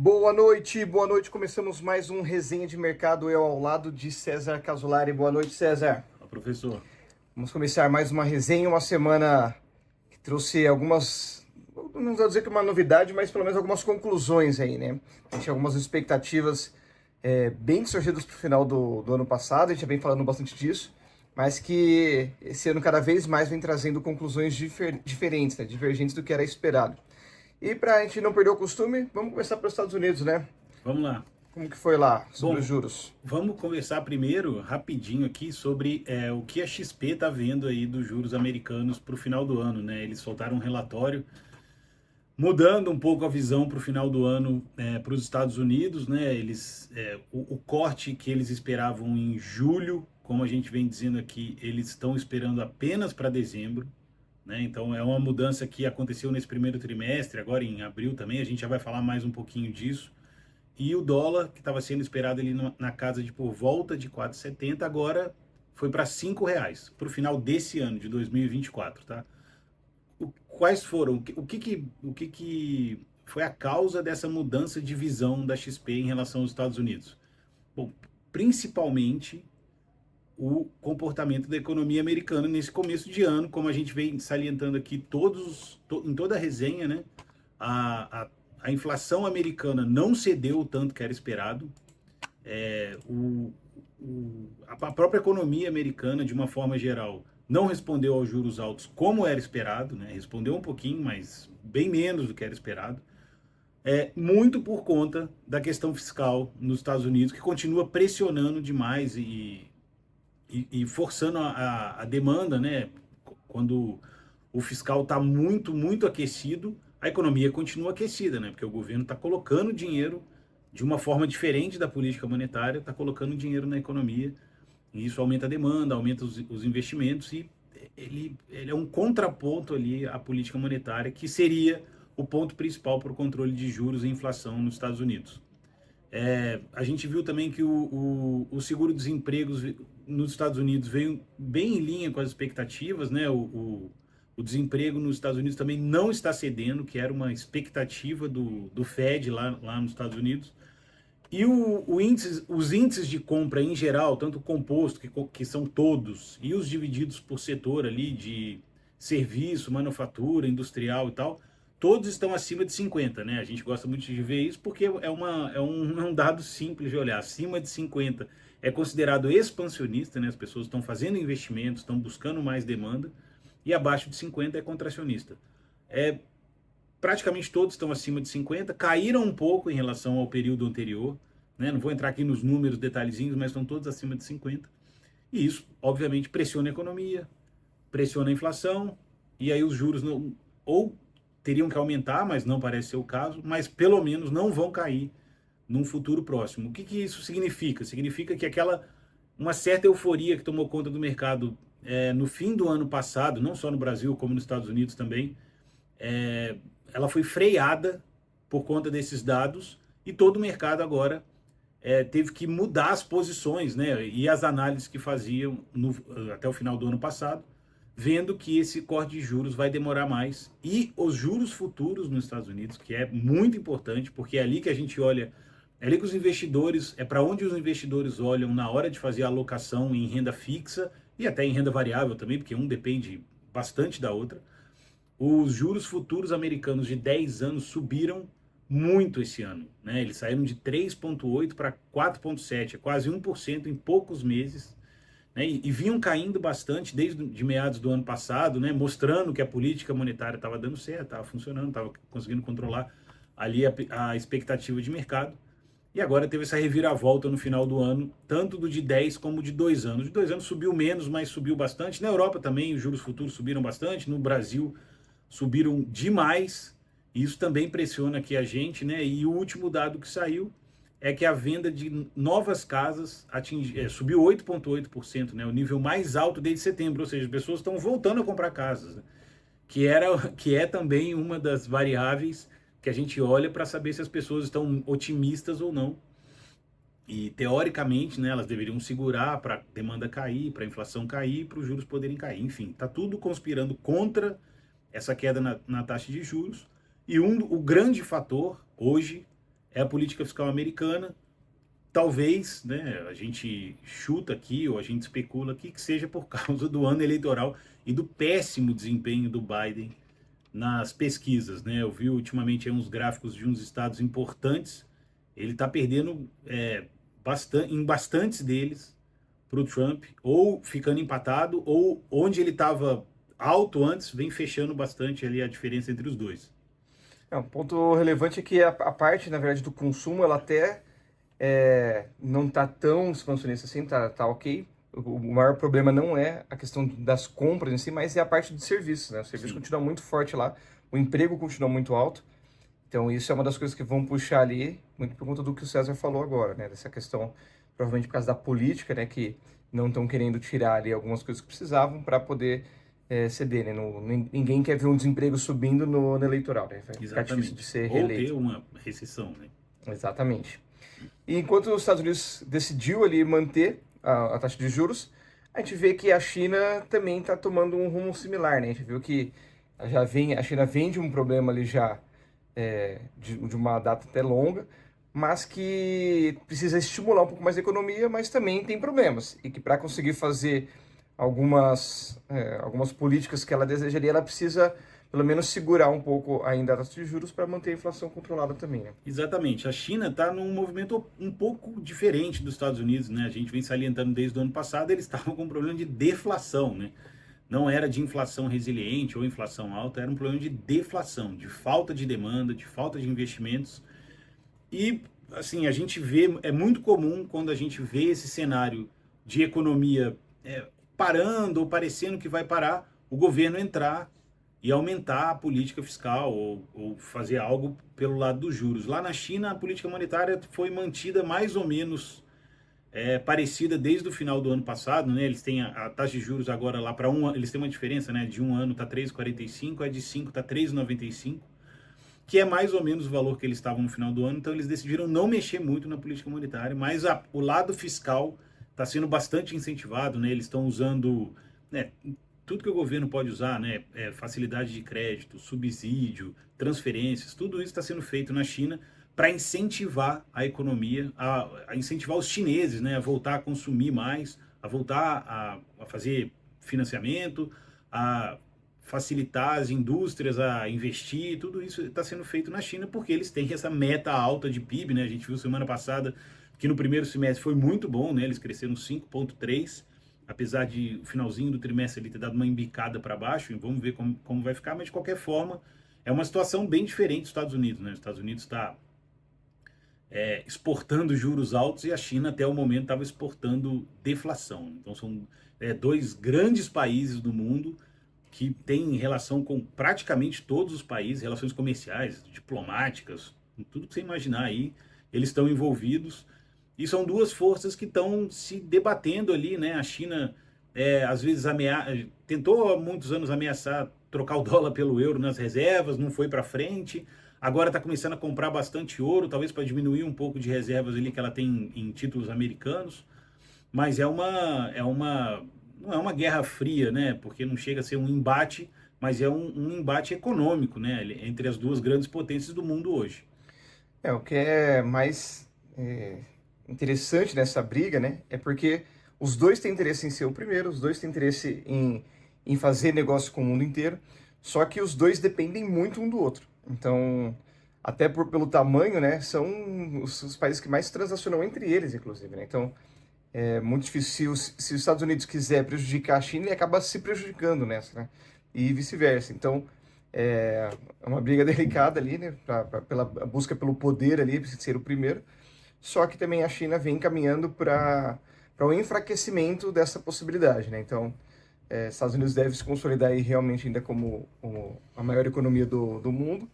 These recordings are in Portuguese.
Boa noite, boa noite. Começamos mais um resenha de mercado. Eu ao lado de César Casolari. Boa noite, César. Ó, professor, Vamos começar mais uma resenha, uma semana que trouxe algumas, não vou dizer que uma novidade, mas pelo menos algumas conclusões aí, né? A gente tinha algumas expectativas bem distorcidas para o final do ano passado, a gente já vem falando bastante disso, mas que esse ano cada vez mais vem trazendo conclusões diferentes, né? Divergentes do que era esperado. E para a gente não perder o costume, vamos começar pelos Estados Unidos, né? vamos lá. Como que foi lá sobre os Bom, juros? vamos conversar primeiro, rapidinho aqui, sobre o que a XP está vendo aí dos juros americanos para o final do ano, né? Eles soltaram um relatório mudando um pouco a visão para o final do ano para os Estados Unidos, né? O corte que eles esperavam em julho, como a gente vem dizendo aqui, eles estão esperando apenas para dezembro, né? Então é uma mudança que aconteceu nesse primeiro trimestre, agora em abril também, a gente já vai falar mais um pouquinho disso. E o dólar, que estava sendo esperado ali na casa de por volta de 4,70, agora foi para R$ 5 para o final desse ano, de 2024, tá? Quais foram, o que foi a causa dessa mudança de visão da XP em relação aos Estados Unidos? Bom, principalmente o comportamento da economia americana nesse começo de ano, como a gente vem salientando aqui em toda a resenha, né? A, a, a inflação americana não cedeu o tanto que era esperado. É, a própria economia americana, de uma forma geral, não respondeu aos juros altos como era esperado, né? Respondeu um pouquinho, mas bem menos do que era esperado. Muito por conta da questão fiscal nos Estados Unidos, que continua pressionando demais e forçando a demanda, né? Quando o fiscal está muito, muito aquecido, a economia continua aquecida, né? Porque o governo está colocando dinheiro de uma forma diferente da política monetária, está colocando dinheiro na economia, e isso aumenta a demanda, aumenta os investimentos, e ele é um contraponto ali à política monetária, que seria o ponto principal para o controle de juros e inflação nos Estados Unidos. A gente viu também que o seguro-desemprego nos Estados Unidos veio bem em linha com as expectativas, né? O desemprego nos Estados Unidos também não está cedendo, que era uma expectativa do Fed lá nos Estados Unidos. E os índices de compra em geral, tanto o composto, que são todos, e os divididos por setor ali de serviço, manufatura, industrial e tal, todos estão acima de 50, né? A gente gosta muito de ver isso porque é um dado simples de olhar. Acima de 50 é considerado expansionista, né? As pessoas estão fazendo investimentos, estão buscando mais demanda, e abaixo de 50 é contracionista. É, Praticamente todos estão acima de 50, caíram um pouco em relação ao período anterior, né? Não vou entrar aqui nos números, detalhezinhos, mas estão todos acima de 50. E isso, obviamente, pressiona a economia, pressiona a inflação, e aí os juros não, ou teriam que aumentar, mas não parece ser o caso, mas pelo menos não vão cair num futuro próximo. O que isso significa? Significa que uma certa euforia que tomou conta do mercado no fim do ano passado, não só no Brasil, como nos Estados Unidos também, é, ela foi freada por conta desses dados, e todo o mercado agora teve que mudar as posições, né, e as análises que faziam até o final do ano passado, vendo que esse corte de juros vai demorar mais, e os juros futuros nos Estados Unidos, que é muito importante, porque é ali que a gente olha, é ali que os investidores, é para onde os investidores olham na hora de fazer a alocação em renda fixa e até em renda variável também, porque um depende bastante da outra. Os juros futuros americanos de 10 anos subiram muito esse ano, né? Eles saíram de 3,8 para 4,7, é quase 1% em poucos meses, né? E vinham caindo bastante desde de meados do ano passado, né? Mostrando que a política monetária estava dando certo, estava funcionando, estava conseguindo controlar ali a expectativa de mercado. E agora teve essa reviravolta no final do ano, tanto do de 10 como de 2 anos. De 2 anos subiu menos, mas subiu bastante. Na Europa também os juros futuros subiram bastante, no Brasil subiram demais, e isso também pressiona aqui a gente, né? E o último dado que saiu é que a venda de novas casas subiu 8,8%, né? O nível mais alto desde setembro, ou seja, as pessoas estão voltando a comprar casas, né? Que é também uma das variáveis que a gente olha para saber se as pessoas estão otimistas ou não. E teoricamente, né, elas deveriam segurar para a demanda cair, para a inflação cair, para os juros poderem cair. Enfim, está tudo conspirando contra essa queda na taxa de juros. E o grande fator hoje é a política fiscal americana. Talvez, né, a gente chuta aqui, ou a gente especula aqui, que seja por causa do ano eleitoral e do péssimo desempenho do Biden nas pesquisas, né? Eu vi ultimamente aí uns gráficos de uns estados importantes, ele está perdendo em bastantes deles para o Trump, ou ficando empatado, ou onde ele estava alto antes, vem fechando bastante ali a diferença entre os dois. Um ponto relevante é que a parte, na verdade, do consumo, ela até não está tão expansionista assim, tá ok. O maior problema não é a questão das compras em si, mas é a parte de serviços, né? O serviço continua muito forte lá, o emprego continua muito alto. Então isso é uma das coisas que vão puxar ali, muito por conta do que o César falou agora, né? Dessa questão, provavelmente por causa da política, né? Que não estão querendo tirar ali algumas coisas que precisavam para poder ceder, né? Ninguém quer ver um desemprego subindo no eleitoral, né? Vai ficar difícil de ser reeleito. Ou ter uma recessão, né? Exatamente. E enquanto os Estados Unidos decidiu ali manter a taxa de juros, a gente vê que a China também está tomando um rumo similar, né? A gente viu que a China vem de um problema ali já de uma data até longa, mas que precisa estimular um pouco mais a economia, mas também tem problemas. E que para conseguir fazer algumas políticas que ela desejaria, ela precisa pelo menos segurar um pouco ainda a taxa de juros para manter a inflação controlada também, né? Exatamente. A China está num movimento um pouco diferente dos Estados Unidos, né? A gente vem salientando desde o ano passado, eles estavam com um problema de deflação, né? Não era de inflação resiliente ou inflação alta, era um problema de deflação, de falta de demanda, de falta de investimentos. E, assim, a gente vê, é muito comum quando a gente vê esse cenário de economia parando ou parecendo que vai parar, o governo entrar e aumentar a política fiscal ou fazer algo pelo lado dos juros. Lá na China, a política monetária foi mantida mais ou menos parecida desde o final do ano passado, né? Eles têm a taxa de juros agora lá para um ano, eles têm uma diferença, né? De um ano está 3,45, a de 5 está 3,95, que é mais ou menos o valor que eles estavam no final do ano. Então eles decidiram não mexer muito na política monetária, mas o lado fiscal está sendo bastante incentivado, né? Eles estão usando, né, tudo que o governo pode usar, né? Facilidade de crédito, subsídio, transferências, tudo isso está sendo feito na China para incentivar a economia, a incentivar os chineses, né, a voltar a consumir mais, a voltar a fazer financiamento, a facilitar as indústrias a investir. Tudo isso está sendo feito na China porque eles têm essa meta alta de PIB, né? A gente viu semana passada que no primeiro semestre foi muito bom, né? Eles cresceram 5,3%, apesar de o finalzinho do trimestre ele ter dado uma embicada para baixo, e vamos ver como vai ficar, mas de qualquer forma é uma situação bem diferente dos Estados Unidos, né? Os Estados Unidos está exportando juros altos e a China até o momento estava exportando deflação. Então são dois grandes países do mundo que têm relação com praticamente todos os países, relações comerciais, diplomáticas, tudo que você imaginar aí, eles estão envolvidos. E são duas forças que estão se debatendo ali, né? A China, às vezes, tentou há muitos anos ameaçar trocar o dólar pelo euro nas reservas, não foi para frente. Agora está começando a comprar bastante ouro, talvez para diminuir um pouco de reservas ali que ela tem em títulos americanos. Mas não é uma guerra fria, né? Porque não chega a ser um embate, mas é um embate econômico, né? Entre as duas grandes potências do mundo hoje. O que é mais interessante nessa briga, né? É porque os dois têm interesse em ser o primeiro, os dois têm interesse em fazer negócio com o mundo inteiro, só que os dois dependem muito um do outro. Então, até pelo tamanho, né? São os países que mais transacionam entre eles, inclusive, né? Então, é muito difícil. Se os Estados Unidos quiser prejudicar a China, ele acaba se prejudicando nessa, né? E vice-versa. Então, é uma briga delicada ali, né? Pela busca pelo poder ali, de ser o primeiro. Só que também a China vem caminhando para o enfraquecimento dessa possibilidade, né? Então, Estados Unidos deve se consolidar aí realmente ainda como a maior economia do mundo,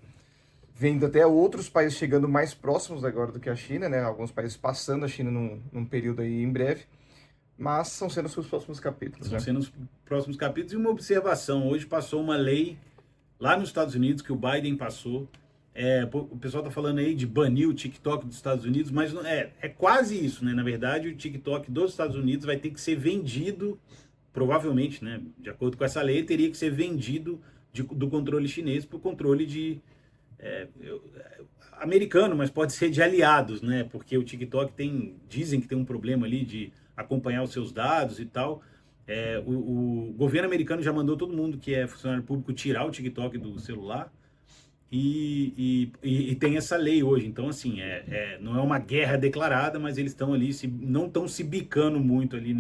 vendo até outros países chegando mais próximos agora do que a China, né? Alguns países passando a China num período aí em breve, mas são sendo os seus próximos capítulos, Estão né? sendo os próximos capítulos. E uma observação, hoje passou uma lei lá nos Estados Unidos, que o Biden passou. O pessoal está falando aí de banir o TikTok dos Estados Unidos, mas é quase isso, né? Na verdade, o TikTok dos Estados Unidos vai ter que ser vendido, provavelmente, né? De acordo com essa lei, teria que ser vendido do controle chinês para o controle americano, mas pode ser de aliados, né? Porque o TikTok dizem que tem um problema ali de acompanhar os seus dados e tal. O governo americano já mandou todo mundo que é funcionário público tirar o TikTok do celular e tem essa lei hoje. Então, assim, não é uma guerra declarada, mas eles estão ali, não estão se bicando muito ali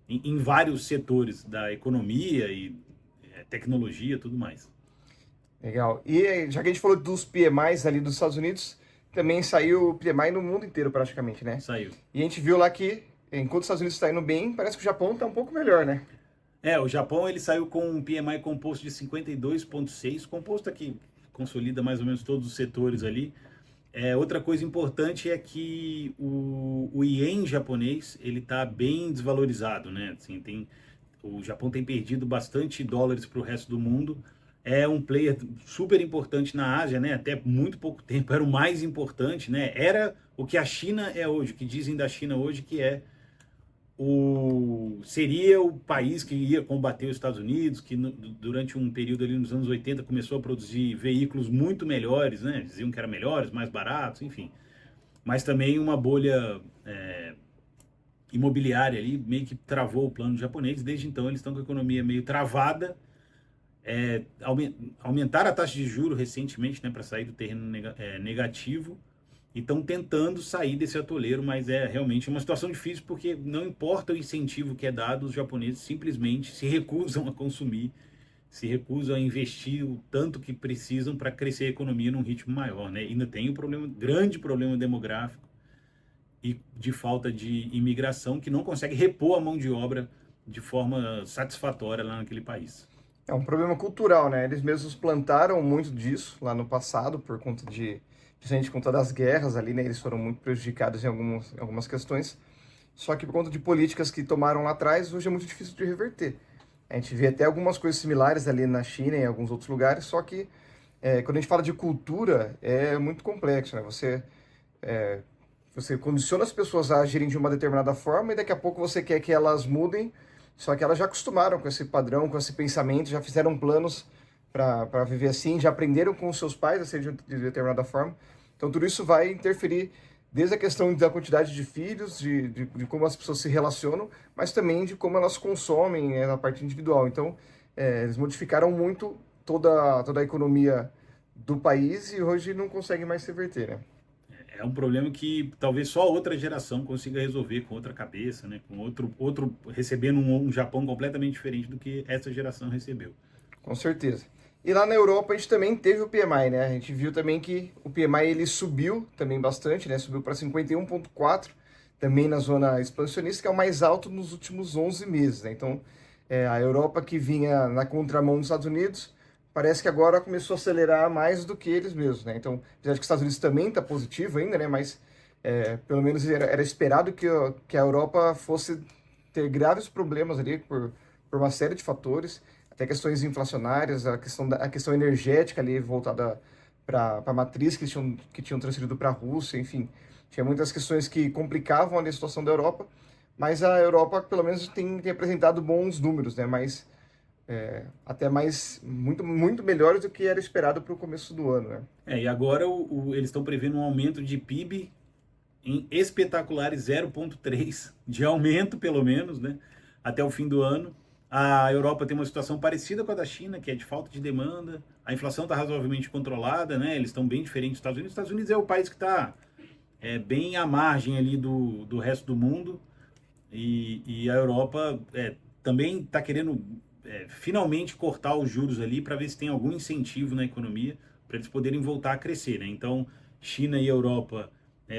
em vários setores da economia e tecnologia e tudo mais. Legal. E já que a gente falou dos PMIs ali dos Estados Unidos, também saiu o PMI no mundo inteiro praticamente, né? Saiu. E a gente viu lá que, enquanto os Estados Unidos está indo bem, parece que o Japão está um pouco melhor, né? O Japão ele saiu com um PMI composto de 52,6, composto aqui, consolida mais ou menos todos os setores ali. Outra coisa importante é que o ien japonês ele está bem desvalorizado, né? Assim, o Japão tem perdido bastante dólares para o resto do mundo. É um player super importante na Ásia, né? Até muito pouco tempo era o mais importante, né? Era o que a China é hoje, o que dizem da China hoje que seria o país que ia combater os Estados Unidos, que durante um período ali nos anos 80 começou a produzir veículos muito melhores, né? Diziam que eram melhores, mais baratos, enfim. Mas também uma bolha imobiliária ali meio que travou o plano japonês. Desde então eles estão com a economia meio travada. Aumentaram a taxa de juros recentemente, né, para sair do terreno negativo. E estão tentando sair desse atoleiro, mas é realmente uma situação difícil porque não importa o incentivo que é dado, os japoneses simplesmente se recusam a consumir, se recusam a investir o tanto que precisam para crescer a economia num ritmo maior, né? Ainda tem um grande problema demográfico e de falta de imigração que não consegue repor a mão de obra de forma satisfatória lá naquele país. É um problema cultural, né? Eles mesmos plantaram muito disso lá no passado por conta principalmente por conta das guerras ali, né? Eles foram muito prejudicados em algumas questões. Só que por conta de políticas que tomaram lá atrás, hoje é muito difícil de reverter. A gente vê até algumas coisas similares ali na China e em alguns outros lugares, só que quando a gente fala de cultura, é muito complexo, né? Você condiciona as pessoas a agirem de uma determinada forma e daqui a pouco você quer que elas mudem, só que elas já acostumaram com esse padrão, com esse pensamento, já fizeram planos para viver assim, já aprenderam com os seus pais a ser de determinada forma. Então tudo isso vai interferir desde a questão da quantidade de filhos, de como as pessoas se relacionam, mas também de como elas consomem na parte individual. Então eles modificaram muito toda a economia do país e hoje não conseguem mais se reverter, né? É um problema que talvez só outra geração consiga resolver com outra cabeça, né? Com outro recebendo um Japão completamente diferente do que essa geração recebeu. Com certeza. E lá na Europa a gente também teve o PMI, né? A gente viu também que o PMI ele subiu também bastante, né? Subiu para 51,4, também na zona expansionista, que é o mais alto nos últimos 11 meses, né? Então, a Europa que vinha na contramão dos Estados Unidos, parece que agora começou a acelerar mais do que eles mesmos, né? Então, apesar de que os Estados Unidos também está positivo ainda, né? Mas pelo menos era esperado que a Europa fosse ter graves problemas ali por uma série de fatores, até questões inflacionárias, a questão energética ali voltada para a matriz que tinham transferido para a Rússia, enfim. Tinha muitas questões que complicavam ali a situação da Europa, mas a Europa, pelo menos, tem apresentado bons números, né? Mas até muito, muito melhores do que era esperado para o começo do ano, né? E agora eles estão prevendo um aumento de PIB em espetaculares 0,3 de aumento, pelo menos, né? Até o fim do ano. A Europa tem uma situação parecida com a da China, que é de falta de demanda. A inflação está razoavelmente controlada, né? Eles estão bem diferentes dos Estados Unidos. Os Estados Unidos é o país que está bem à margem ali do resto do mundo. E a Europa também está querendo finalmente cortar os juros ali para ver se tem algum incentivo na economia para eles poderem voltar a crescer, né? Então, China e Europa,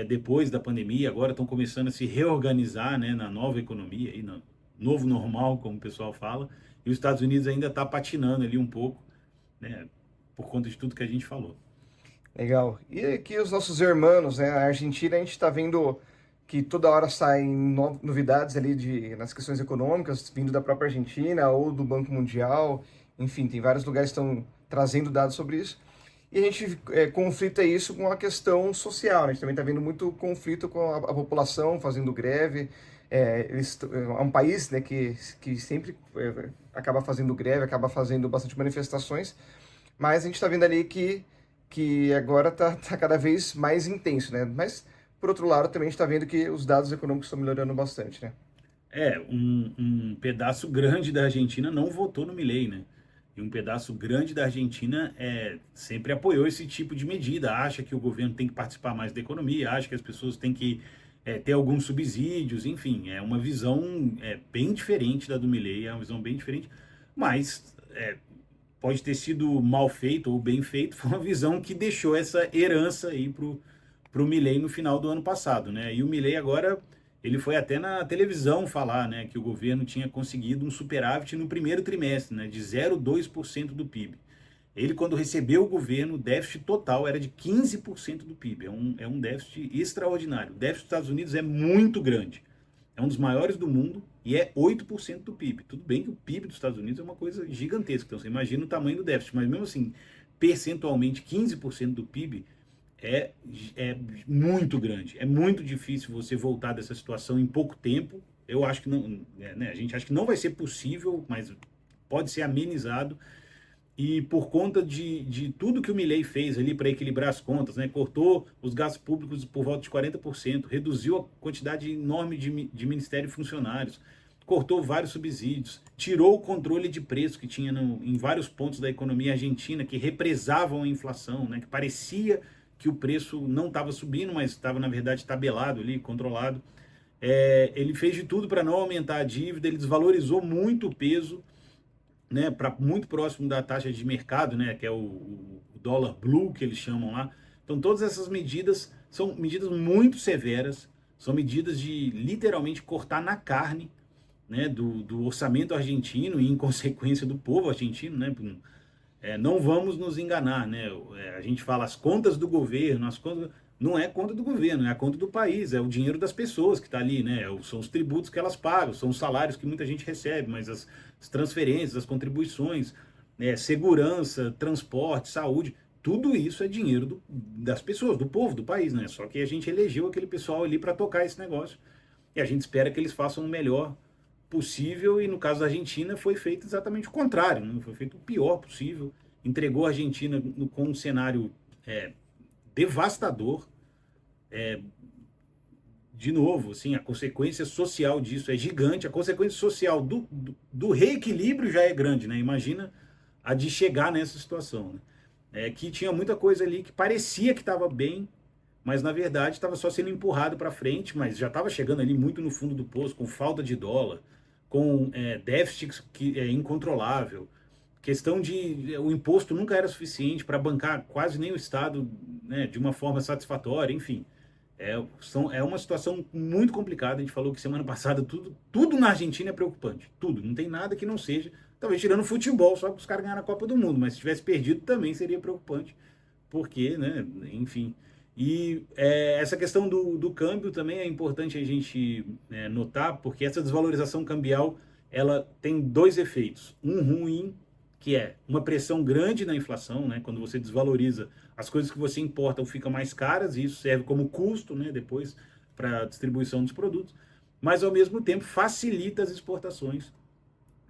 depois da pandemia, agora estão começando a se reorganizar, né, na nova economia, aí, no novo normal, como o pessoal fala, e os Estados Unidos ainda está patinando ali um pouco, né, por conta de tudo que a gente falou. Legal. E aqui os nossos irmãos, né? A Argentina, a gente está vendo que toda hora saem novidades ali nas questões econômicas, vindo da própria Argentina ou do Banco Mundial. Enfim, tem vários lugares que estão trazendo dados sobre isso. E a gente conflita isso com a questão social, né? A gente também está vendo muito conflito com a população fazendo greve. É um país, né, que sempre acaba fazendo greve, acaba fazendo bastante manifestações, mas a gente está vendo ali que que agora tá cada vez mais intenso, né? Mas, por outro lado, também a gente está vendo que os dados econômicos estão melhorando bastante, né? Um pedaço grande da Argentina não votou no Milei, né? E um pedaço grande da Argentina sempre apoiou esse tipo de medida, acha que o governo tem que participar mais da economia, acha que as pessoas têm que ter alguns subsídios, enfim, é uma visão bem diferente da do Milei, é uma visão bem diferente, mas pode ter sido mal feito ou bem feito, foi uma visão que deixou essa herança aí pro Milei no final do ano passado, né? E o Milei agora, ele foi até na televisão falar, né, que o governo tinha conseguido um superávit no primeiro trimestre, né, de 0,2% do PIB. Ele, quando recebeu o governo, o déficit total era de 15% do PIB. É um déficit extraordinário. O déficit dos Estados Unidos é muito grande. É um dos maiores do mundo e é 8% do PIB. Tudo bem que o PIB dos Estados Unidos é uma coisa gigantesca, então você imagina o tamanho do déficit, mas mesmo assim, percentualmente, 15% do PIB é, é muito grande. É muito difícil você voltar dessa situação em pouco tempo. Eu acho que não, né, a gente acha que não vai ser possível, mas pode ser amenizado. E por conta de tudo que o Milei fez ali para equilibrar as contas, né, cortou os gastos públicos por volta de 40%, reduziu a quantidade enorme de ministérios e funcionários, cortou vários subsídios, tirou o controle de preço que tinha em vários pontos da economia argentina, que represavam a inflação, né, que parecia que o preço não estava subindo, mas estava, na verdade, tabelado ali, controlado. Ele fez de tudo para não aumentar a dívida, ele desvalorizou muito o peso, né, para muito próximo da taxa de mercado, né, que é o dólar blue que eles chamam lá. Então todas essas medidas são medidas muito severas, são medidas de literalmente cortar na carne, né, do orçamento argentino e em consequência do povo argentino, né. Não vamos nos enganar, né? A gente fala as contas do governo, as contas não é conta do governo, é a conta do país, é o dinheiro das pessoas que está ali, né? São os tributos que elas pagam, são os salários que muita gente recebe, mas as transferências, as contribuições, segurança, transporte, saúde, tudo isso é dinheiro das pessoas, do povo, do país, né? Só que a gente elegeu aquele pessoal ali para tocar esse negócio e a gente espera que eles façam o melhor possível, e no caso da Argentina foi feito exatamente o contrário, né? Foi feito o pior possível, entregou a Argentina com um cenário devastador. De novo, assim, a consequência social disso é gigante, a consequência social do reequilíbrio já é grande, né? Imagina a de chegar nessa situação, né? Que tinha muita coisa ali que parecia que estava bem, mas na verdade estava só sendo empurrado para frente, mas já estava chegando ali muito no fundo do poço, com falta de dólar, com déficit que é incontrolável, questão de o imposto nunca era suficiente para bancar quase nem o Estado, né, de uma forma satisfatória, enfim. É uma situação muito complicada. A gente falou que semana passada tudo na Argentina é preocupante. Tudo. Não tem nada que não seja. Talvez tirando o futebol, só que os caras ganharam a Copa do Mundo. Mas se tivesse perdido também seria preocupante. Porque, né? Enfim. E essa questão do câmbio também é importante a gente notar, porque essa desvalorização cambial ela tem dois efeitos. Um ruim, que é uma pressão grande na inflação, né? Quando você desvaloriza, as coisas que você importa ficam mais caras, e isso serve como custo, né, depois para a distribuição dos produtos, mas ao mesmo tempo facilita as exportações,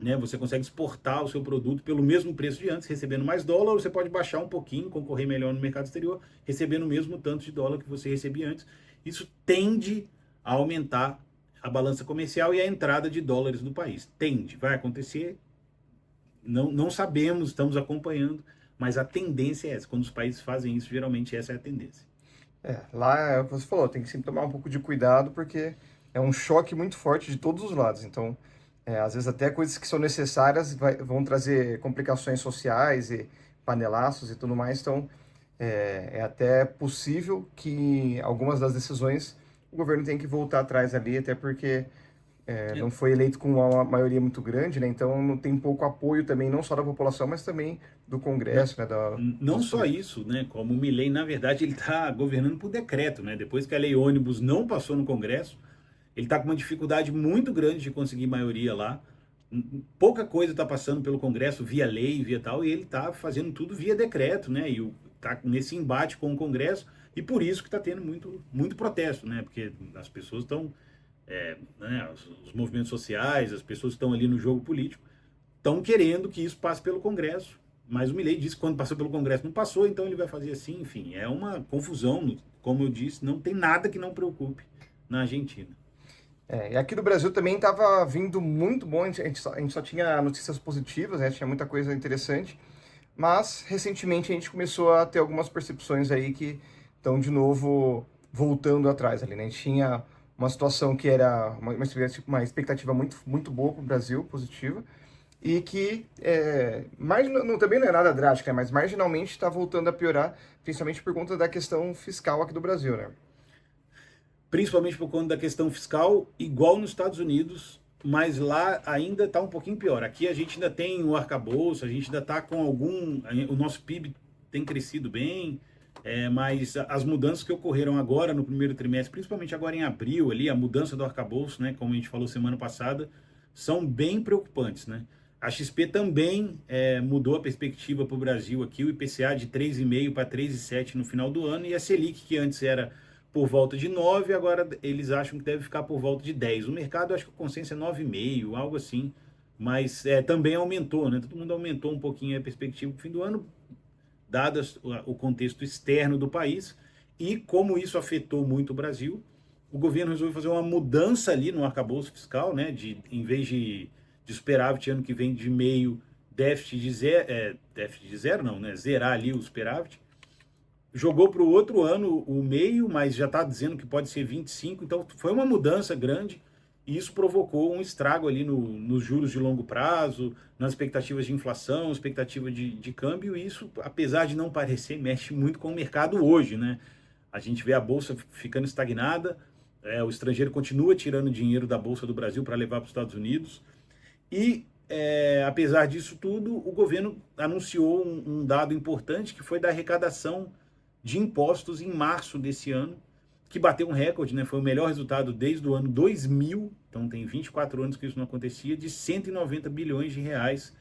né? Você consegue exportar o seu produto pelo mesmo preço de antes, recebendo mais dólar, ou você pode baixar um pouquinho, concorrer melhor no mercado exterior, recebendo o mesmo tanto de dólar que você recebia antes. Isso tende a aumentar a balança comercial e a entrada de dólares do país. Tende, vai acontecer. Não sabemos, estamos acompanhando, mas a tendência é essa. Quando os países fazem isso, geralmente essa é a tendência. Lá, é o que você falou, tem que sempre tomar um pouco de cuidado, porque é um choque muito forte de todos os lados. Então, às vezes até coisas que são necessárias vão trazer complicações sociais e panelaços e tudo mais. Então, é até possível que algumas das decisões o governo tem que voltar atrás ali, até porque não foi eleito com uma maioria muito grande, né? Então não tem pouco apoio também, não só da população, mas também do Congresso, né? Não só isso, né? Como o Milei, na verdade, ele está governando por decreto, né? Depois que a lei ônibus não passou no Congresso, ele está com uma dificuldade muito grande de conseguir maioria lá. Pouca coisa está passando pelo Congresso via lei, via tal, e ele está fazendo tudo via decreto, né? E está nesse embate com o Congresso, e por isso que está tendo muito protesto, né? Porque as pessoas estão, né? Os movimentos sociais, as pessoas que estão ali no jogo político, estão querendo que isso passe pelo Congresso, Mas o Milei disse que quando passou pelo Congresso não passou, então ele vai fazer assim, enfim, é uma confusão, como eu disse, não tem nada que não preocupe na Argentina. E aqui do Brasil também estava vindo muito bom, a gente só tinha notícias positivas, né? Tinha muita coisa interessante, mas recentemente a gente começou a ter algumas percepções aí que estão de novo voltando atrás ali, né? A gente tinha uma situação que era uma expectativa muito, muito boa para o Brasil, positiva, e que também não é nada drástico, né? Mas marginalmente está voltando a piorar, principalmente por conta da questão fiscal aqui do Brasil, né? Principalmente por conta da questão fiscal, igual nos Estados Unidos, mas lá ainda está um pouquinho pior. Aqui a gente ainda tem o arcabouço, a gente ainda está com o nosso PIB tem crescido bem, mas as mudanças que ocorreram agora no primeiro trimestre, principalmente agora em abril, ali, a mudança do arcabouço, né, como a gente falou semana passada, são bem preocupantes, né? A XP também mudou a perspectiva para o Brasil aqui, o IPCA de 3,5 para 3,7 no final do ano, e a Selic, que antes era por volta de 9, agora eles acham que deve ficar por volta de 10. O mercado, acho que o consenso é 9,5, algo assim, mas também aumentou, né? Todo mundo aumentou um pouquinho a perspectiva para o fim do ano, dado o contexto externo do país, e como isso afetou muito o Brasil, o governo resolveu fazer uma mudança ali no arcabouço fiscal, né? Em vez de superávit ano que vem de meio, déficit de zero não, né? Zerar ali o superávit, jogou para o outro ano o meio, mas já está dizendo que pode ser 25, então foi uma mudança grande e isso provocou um estrago ali nos juros de longo prazo, nas expectativas de inflação, expectativa de câmbio, e isso, apesar de não parecer, mexe muito com o mercado hoje, né? A gente vê a Bolsa ficando estagnada, o estrangeiro continua tirando dinheiro da Bolsa do Brasil para levar para os Estados Unidos, e apesar disso tudo, o governo anunciou um dado importante, que foi da arrecadação de impostos em março desse ano, que bateu um recorde, né? Foi o melhor resultado desde o ano 2000, então tem 24 anos que isso não acontecia, de 190 bilhões de reais.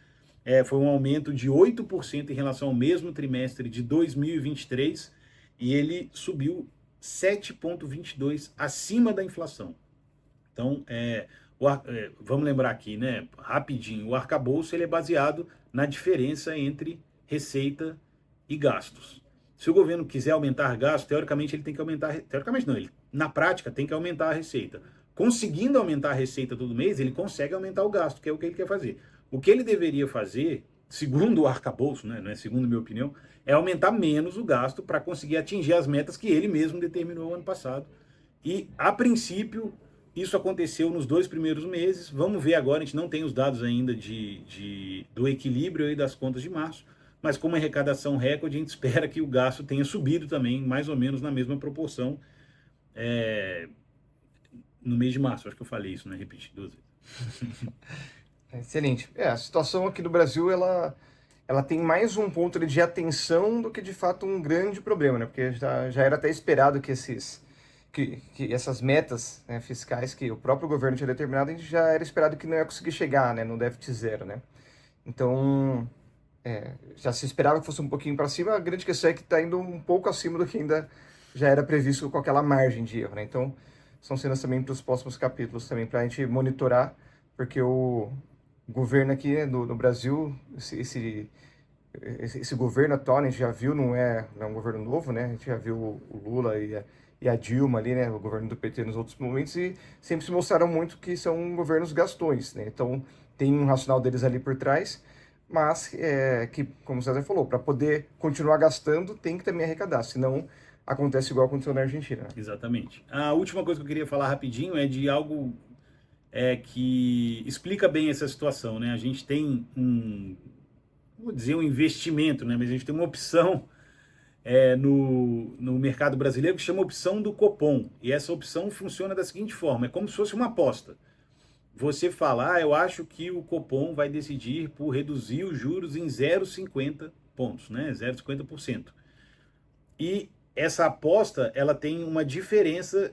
Foi um aumento de 8% em relação ao mesmo trimestre de 2023, e ele subiu 7,22% acima da inflação. Então, vamos lembrar aqui, né, rapidinho, o arcabouço ele é baseado na diferença entre receita e gastos. Se o governo quiser aumentar gastos, teoricamente ele tem que aumentar, teoricamente não, ele na prática tem que aumentar a receita. Conseguindo aumentar a receita todo mês, ele consegue aumentar o gasto, que é o que ele quer fazer. O que ele deveria fazer, segundo o arcabouço, né, não é segundo a minha opinião, é aumentar menos o gasto para conseguir atingir as metas que ele mesmo determinou ano passado. E, a princípio, isso aconteceu nos 2 primeiros meses. Vamos ver agora, a gente não tem os dados ainda do equilíbrio aí das contas de março, mas como arrecadação recorde, a gente espera que o gasto tenha subido também, mais ou menos na mesma proporção, no mês de março. Acho que eu falei isso, né? Repeti 2 vezes. Excelente. A situação aqui do Brasil, ela tem mais um ponto ali de atenção do que, de fato, um grande problema, né? Porque já era até esperado que essas metas, né, fiscais que o próprio governo tinha determinado, a gente já era esperado que não ia conseguir chegar, né, no déficit zero, né? Então, já se esperava que fosse um pouquinho para cima, a grande questão é que está indo um pouco acima do que ainda já era previsto com aquela margem de erro, né? Então, são cenas também para os próximos capítulos também, para a gente monitorar, porque o governo aqui, né, no Brasil, esse governo atual, né, a gente já viu, não é um governo novo, né? A gente já viu o Lula e a Dilma ali, né, o governo do PT nos outros momentos, e sempre se mostraram muito que são governos gastões, né? Então, tem um racional deles ali por trás, mas que, como o César falou, para poder continuar gastando, tem que também arrecadar, senão acontece igual aconteceu na Argentina. Exatamente. A última coisa que eu queria falar rapidinho é de algo que explica bem essa situação, né? A gente tem vou dizer um investimento, né? Mas a gente tem uma opção no mercado brasileiro que chama opção do Copom. E essa opção funciona da seguinte forma, é como se fosse uma aposta. Você fala, eu acho que o Copom vai decidir por reduzir os juros em 0,50 pontos, né? 0,50%. E essa aposta, ela tem uma diferença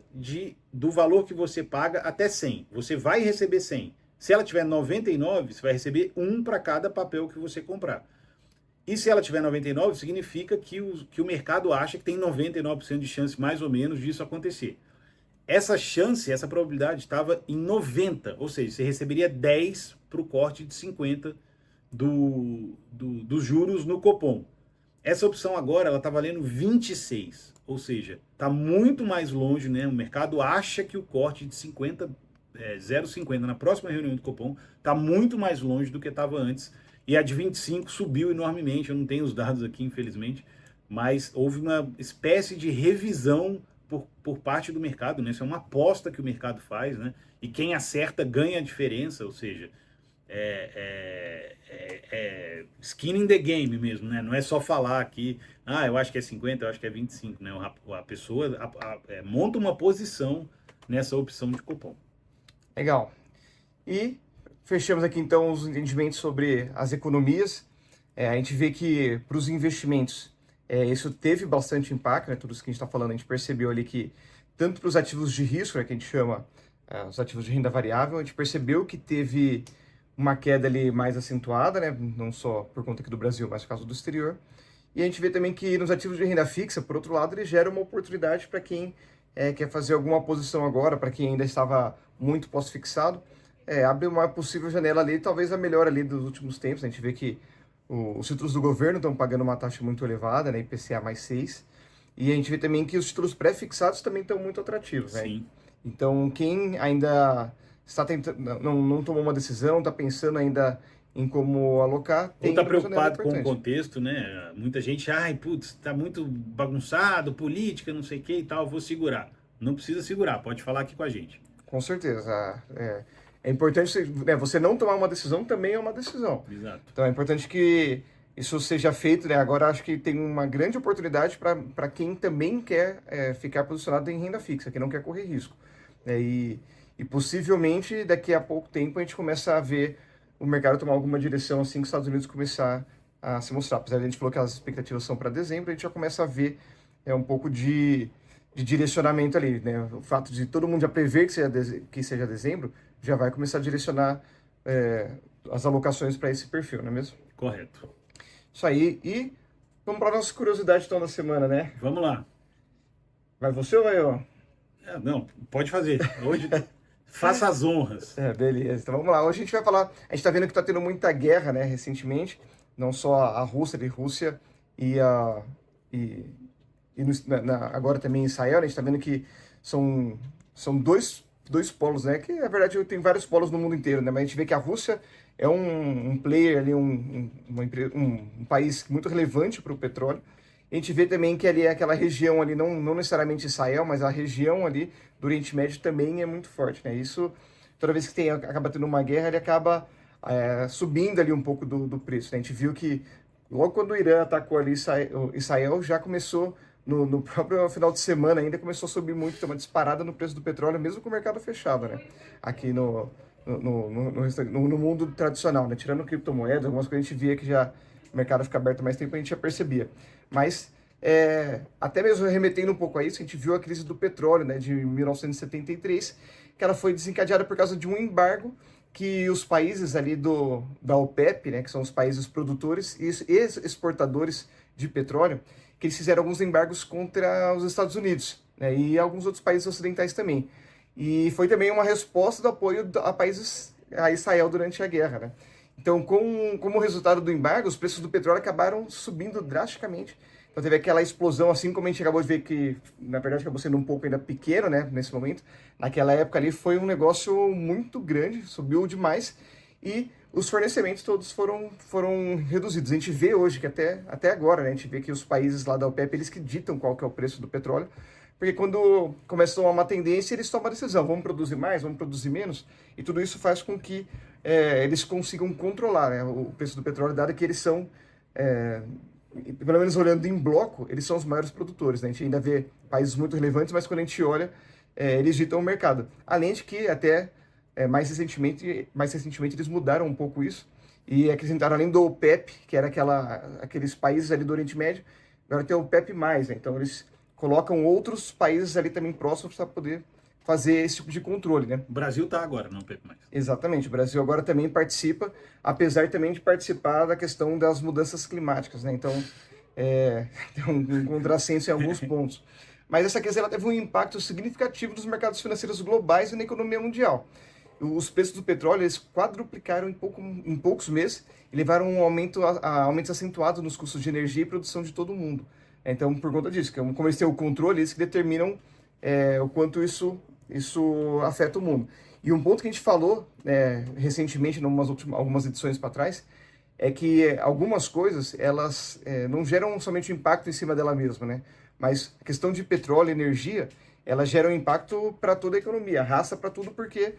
do valor que você paga até 100. Você vai receber 100. Se ela tiver 99, você vai receber 1 para cada papel que você comprar. E se ela tiver 99, significa que o mercado acha que tem 99% de chance, mais ou menos, disso acontecer. Essa chance, essa probabilidade estava em 90, ou seja, você receberia 10 para o corte de 50 dos juros no Copom. Essa opção agora ela está valendo 26, ou seja, está muito mais longe, né? O mercado acha que o corte de 0,50 na próxima reunião do Copom está muito mais longe do que estava antes. E a de 25 subiu enormemente, eu não tenho os dados aqui, infelizmente, mas houve uma espécie de revisão por parte do mercado, né? Isso é uma aposta que o mercado faz, né? E quem acerta ganha a diferença, ou seja, skin in the game mesmo, né? Não é só falar aqui, eu acho que é 50, eu acho que é 25, né? A pessoa monta uma posição nessa opção de cupom. Legal. E fechamos aqui então os entendimentos sobre as economias. A gente vê que para os investimentos isso teve bastante impacto, né? Tudo isso que a gente está falando, a gente percebeu ali que tanto para os ativos de risco, né, que a gente chama os ativos de renda variável, a gente percebeu que teve uma queda ali mais acentuada, né? Não só por conta aqui do Brasil, mas por causa do exterior. E a gente vê também que nos ativos de renda fixa, por outro lado, ele gera uma oportunidade para quem quer fazer alguma posição agora, para quem ainda estava muito pós-fixado, abre uma possível janela ali, talvez a melhor ali dos últimos tempos. A gente vê que os títulos do governo estão pagando uma taxa muito elevada, né? IPCA mais 6. E a gente vê também que os títulos pré-fixados também estão muito atrativos, né? Sim. Então, quem ainda está tentando, não tomou uma decisão, está pensando ainda em como alocar, Ou está preocupado com o importante. contexto, né? Muita gente, putz, tá muito bagunçado, política, não sei o que e tal, vou segurar. Não precisa segurar, pode falar aqui com a gente. Com certeza. É importante, né, você não tomar uma decisão também é uma decisão. Exato. Então é importante que isso seja feito, né? Agora acho que tem uma grande oportunidade para quem também quer ficar posicionado em renda fixa, que não quer correr risco. E possivelmente daqui a pouco tempo a gente começa a ver o mercado tomar alguma direção assim que os Estados Unidos começar a se mostrar. Apesar de a gente falou que as expectativas são para dezembro, a gente já começa a ver um pouco de direcionamento ali, né? O fato de todo mundo já prever que seja dezembro, já vai começar a direcionar as alocações para esse perfil, não é mesmo? Correto. Isso aí. E vamos para a nossa curiosidade então da semana, né? Vamos lá. Vai você ou vai eu? Não, pode fazer. Hoje, faça as honras. Beleza. Então vamos lá. Hoje a gente vai falar. A gente está vendo que está tendo muita guerra, né, recentemente. Não só a Rússia e agora também Israel, né? A gente está vendo que são dois polos, né? Que na verdade tem vários polos no mundo inteiro, né? Mas a gente vê que a Rússia é um player ali, um país muito relevante para o petróleo. A gente vê também que ali aquela região ali, não necessariamente Israel, mas a região ali do Oriente Médio também é muito forte, né? Isso, toda vez que acaba tendo uma guerra, ele acaba subindo ali um pouco do preço, né? A gente viu que logo quando o Irã atacou ali Israel, já começou, no próprio final de semana ainda, começou a subir muito, tem uma disparada no preço do petróleo, mesmo com o mercado fechado, né? Aqui no mundo tradicional, né? Tirando criptomoedas, algumas coisas a gente via que já o mercado fica aberto há mais tempo, a gente já percebia. Mas, até mesmo remetendo um pouco a isso, a gente viu a crise do petróleo, né, de 1973, que ela foi desencadeada por causa de um embargo que os países ali da OPEP, né, que são os países produtores e exportadores de petróleo, que eles fizeram alguns embargos contra os Estados Unidos, né, e alguns outros países ocidentais também. E foi também uma resposta do apoio a Israel durante a guerra, né? Então, como resultado do embargo, os preços do petróleo acabaram subindo drasticamente. Então, teve aquela explosão, assim como a gente acabou de ver que, na verdade, acabou sendo um pouco ainda pequeno, né, nesse momento. Naquela época ali foi um negócio muito grande, subiu demais, e os fornecimentos todos foram reduzidos. A gente vê hoje que até agora, né, a gente vê que os países lá da OPEP, eles que ditam qual que é o preço do petróleo, porque quando começa uma tendência, eles tomam a decisão, vamos produzir mais, vamos produzir menos, e tudo isso faz com que eles consigam controlar, né, o preço do petróleo, dado que eles são, pelo menos olhando em bloco, eles são os maiores produtores, né? A gente ainda vê países muito relevantes, mas quando a gente olha, eles ditam o mercado. Além de que até mais recentemente eles mudaram um pouco isso e acrescentaram, além do OPEP, que era aqueles países ali do Oriente Médio, agora tem o OPEP+, né? Então eles colocam outros países ali também próximos para poder fazer esse tipo de controle, né? O Brasil está agora, não OPEP+. Exatamente, o Brasil agora também participa, apesar também de participar da questão das mudanças climáticas, né? Então, tem um contrassenso em alguns pontos. Mas essa questão ela teve um impacto significativo nos mercados financeiros globais e na economia mundial. os preços do petróleo eles quadruplicaram em poucos meses e levaram um aumento, a aumentos acentuados nos custos de energia e produção de todo mundo. Então, por conta disso, como eles têm o controle, eles que determinam o quanto isso afeta o mundo. E um ponto que a gente falou recentemente, algumas edições para trás, é que algumas coisas, elas não geram somente um impacto em cima dela mesma, né? Mas a questão de petróleo e energia, ela gera um impacto para toda a economia, arrasta para tudo, porque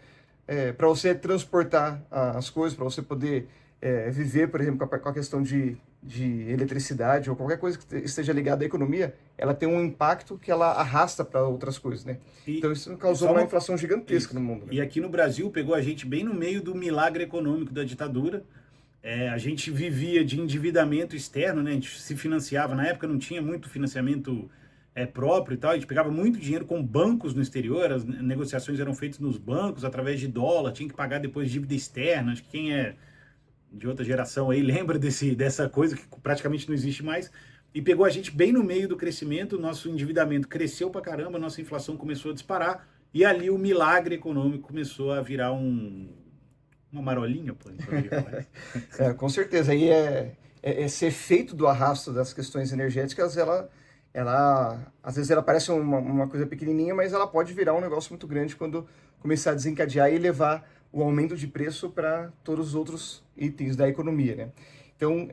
para você transportar as coisas, para você poder viver, por exemplo, com a questão de eletricidade ou qualquer coisa que esteja ligada à economia, ela tem um impacto que ela arrasta para outras coisas, né? Então isso causou uma inflação gigantesca no mundo. Né? E aqui no Brasil pegou a gente bem no meio do milagre econômico da ditadura. A gente vivia de endividamento externo, né? A gente se financiava, na época não tinha muito financiamento próprio e tal, a gente pegava muito dinheiro com bancos no exterior, as negociações eram feitas nos bancos, através de dólar, tinha que pagar depois dívida externa, acho que quem é de outra geração aí lembra dessa coisa que praticamente não existe mais, e pegou a gente bem no meio do crescimento, nosso endividamento cresceu pra caramba, nossa inflação começou a disparar, e ali o milagre econômico começou a virar uma marolinha, pô. Com certeza, aí esse efeito do arrasto das questões energéticas, ela às vezes ela parece uma coisa pequenininha, mas ela pode virar um negócio muito grande quando começar a desencadear e levar o aumento de preço para todos os outros itens da economia, né? Então,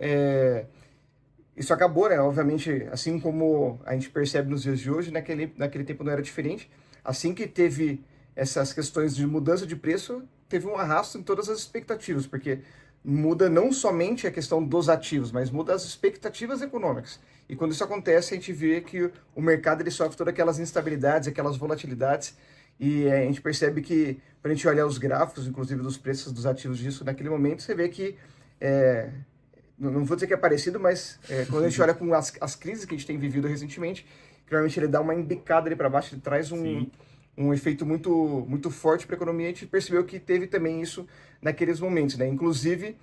isso acabou, né? Obviamente, assim como a gente percebe nos dias de hoje, naquele tempo não era diferente. Assim que teve essas questões de mudança de preço, teve um arrasto em todas as expectativas, porque muda não somente a questão dos ativos, mas muda as expectativas econômicas. E quando isso acontece, a gente vê que o mercado ele sofre todas aquelas instabilidades, aquelas volatilidades, e a gente percebe que, para a gente olhar os gráficos, inclusive dos preços dos ativos disso, naquele momento, você vê que, não vou dizer que é parecido, mas quando a gente olha com as crises que a gente tem vivido recentemente, que normalmente ele dá uma embicada ali para baixo, ele traz um efeito muito, muito forte para a economia. A gente percebeu que teve também isso naqueles momentos, né? Inclusive,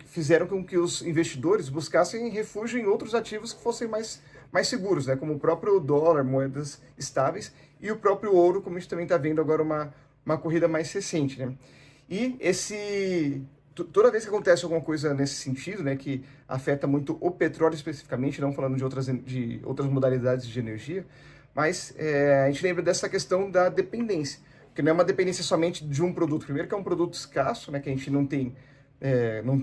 fizeram com que os investidores buscassem refúgio em outros ativos que fossem mais seguros, né? Como o próprio dólar, moedas estáveis, e o próprio ouro, como a gente também está vendo agora uma corrida mais recente, né? E toda vez que acontece alguma coisa nesse sentido, né, que afeta muito o petróleo especificamente, não falando de outras modalidades de energia, mas a gente lembra dessa questão da dependência, porque não é uma dependência somente de um produto. Primeiro que é um produto escasso, né, que a gente não tem,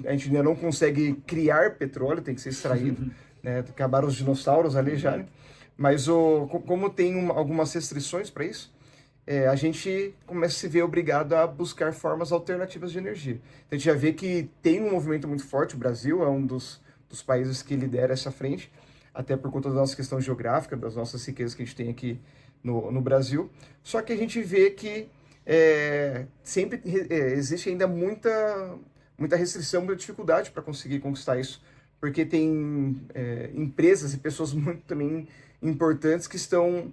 a gente ainda não consegue criar petróleo, tem que ser extraído, né, acabaram os dinossauros ali já, né? Mas como tem algumas restrições para isso, a gente começa a se ver obrigado a buscar formas alternativas de energia. Então, a gente já vê que tem um movimento muito forte, o Brasil é um dos países que lidera essa frente, até por conta da nossa questão geográfica, das nossas riquezas que a gente tem aqui no Brasil. Só que a gente vê que sempre existe ainda muita restrição, muita dificuldade para conseguir conquistar isso, porque tem empresas e pessoas muito também importantes que estão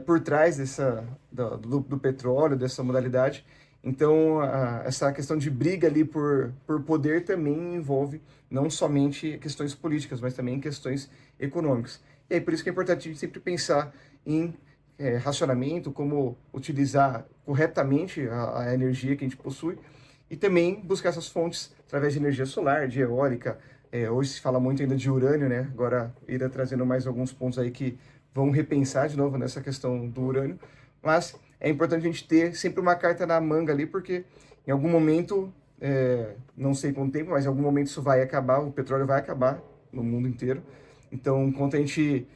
por trás do petróleo, dessa modalidade. Então, essa questão de briga ali por poder também envolve não somente questões políticas, mas também questões econômicas. E aí, por isso que é importante a gente sempre pensar em racionamento, como utilizar corretamente a energia que a gente possui, e também buscar essas fontes através de energia solar, de eólica. Hoje se fala muito ainda de urânio, né? Agora irá trazendo mais alguns pontos aí que vão repensar de novo nessa questão do urânio, mas é importante a gente ter sempre uma carta na manga ali, porque em algum momento, não sei quanto tempo, mas em algum momento isso vai acabar, o petróleo vai acabar no mundo inteiro. Então, enquanto a gente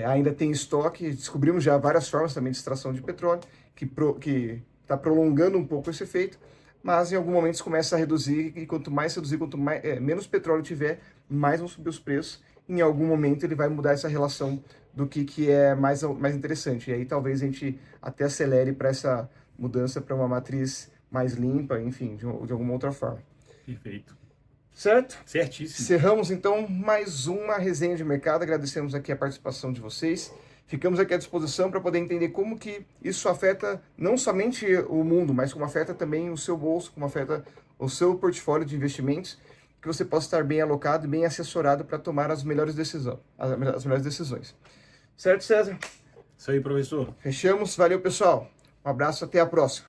ainda tem estoque, descobrimos já várias formas também de extração de petróleo, que está prolongando um pouco esse efeito, mas em algum momento isso começa a reduzir, e quanto mais reduzir, menos petróleo tiver, mais vão subir os preços. Em algum momento ele vai mudar essa relação do que é mais interessante. E aí talvez a gente até acelere para essa mudança para uma matriz mais limpa, enfim, de alguma outra forma. Perfeito. Certo? Certíssimo. Encerramos então mais uma resenha de mercado. Agradecemos aqui a participação de vocês. Ficamos aqui à disposição para poder entender como que isso afeta não somente o mundo, mas como afeta também o seu bolso, como afeta o seu portfólio de investimentos, que você possa estar bem alocado e bem assessorado para tomar as melhores decisões. Certo, César? Isso aí, professor. Fechamos. Valeu, pessoal. Um abraço, até a próxima.